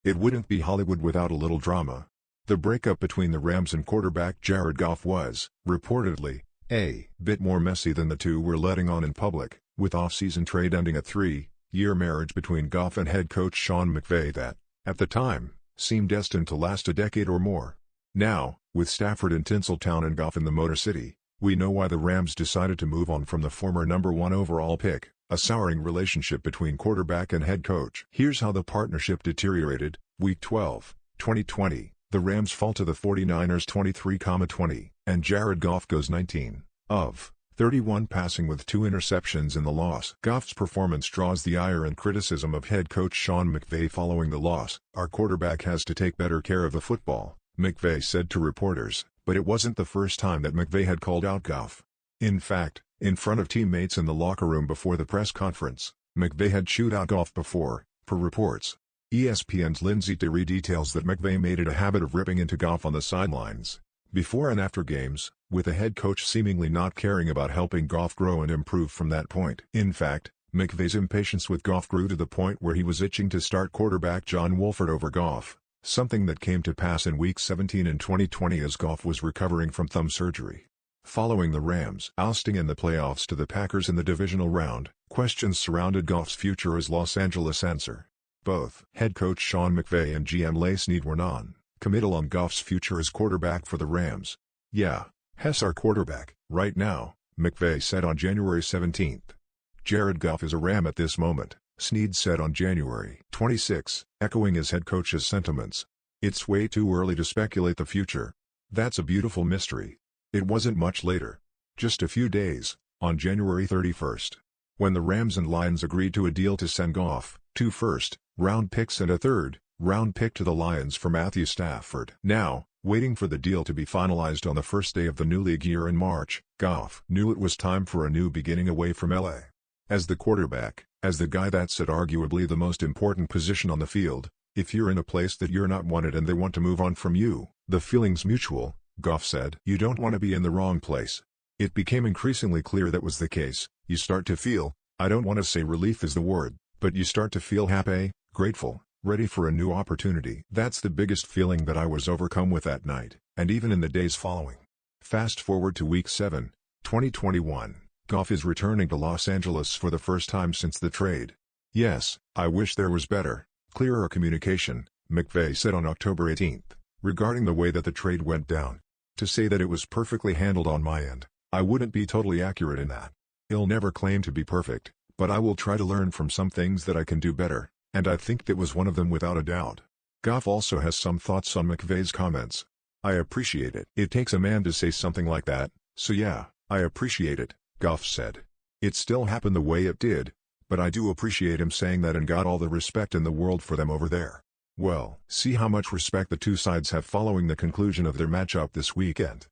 It wouldn't be Hollywood without a little drama. The breakup between the Rams and quarterback Jared Goff was, reportedly, a bit more messy than the two were letting on in public, with off-season trade ending a 3-year marriage between Goff and head coach Sean McVay that, at the time, seemed destined to last a decade or more. Now, with Stafford in Tinseltown and Goff in the Motor City, we know why the Rams decided to move on from the former number 1 overall pick, a souring relationship between quarterback and head coach. Here's how the partnership deteriorated. Week 12, 2020, the Rams fall to the 49ers 23-20, and Jared Goff goes 19 of 31 passing with 2 interceptions in the loss. Goff's performance draws the ire and criticism of head coach Sean McVay following the loss. Our quarterback has to take better care of the football, McVay said to reporters, but it wasn't the first time that McVay had called out Goff. In fact, in front of teammates in the locker room before the press conference, McVay had chewed out Goff before, per reports. ESPN's Lindsey Terry details that McVay made it a habit of ripping into Goff on the sidelines, before and after games, with the head coach seemingly not caring about helping Goff grow and improve from that point. In fact, McVay's impatience with Goff grew to the point where he was itching to start quarterback John Wolford over Goff, something that came to pass in Week 17 in 2020 as Goff was recovering from thumb surgery. Following the Rams' ousting in the playoffs to the Packers in the divisional round, questions surrounded Goff's future as Los Angeles answer. Both head coach Sean McVay and GM Les Snead were non-committal on Goff's future as quarterback for the Rams. "Yeah, Hess our quarterback, right now," McVay said on January 17. "Jared Goff is a Ram at this moment," Snead said on January 26, echoing his head coach's sentiments. "It's way too early to speculate the future. That's a beautiful mystery." It wasn't much later, just a few days, on January 31, when the Rams and Lions agreed to a deal to send Goff 2 first-round picks and a third-round pick to the Lions for Matthew Stafford. Now, waiting for the deal to be finalized on the first day of the new league year in March, Goff knew it was time for a new beginning away from LA. As the quarterback, as the guy that's at arguably the most important position on the field, if you're in a place that you're not wanted and they want to move on from you, the feeling's mutual, Goff said. "You don't want to be in the wrong place." It became increasingly clear that was the case. You start to feel, I don't want to say relief is the word, but you start to feel happy, grateful, ready for a new opportunity. That's the biggest feeling that I was overcome with that night, and even in the days following. Fast forward to Week 7, 2021, Goff is returning to Los Angeles for the first time since the trade. "Yes, I wish there was better, clearer communication," McVay said on October 18, regarding the way that the trade went down. "To say that it was perfectly handled on my end, I wouldn't be totally accurate in that. I'll never claim to be perfect, but I will try to learn from some things that I can do better, and I think that was one of them without a doubt." Goff also has some thoughts on McVay's comments. "I appreciate it. It takes a man to say something like that, so yeah, I appreciate it," Goff said. "It still happened the way it did, but I do appreciate him saying that and got all the respect in the world for them over there." Well, see how much respect the two sides have following the conclusion of their matchup this weekend.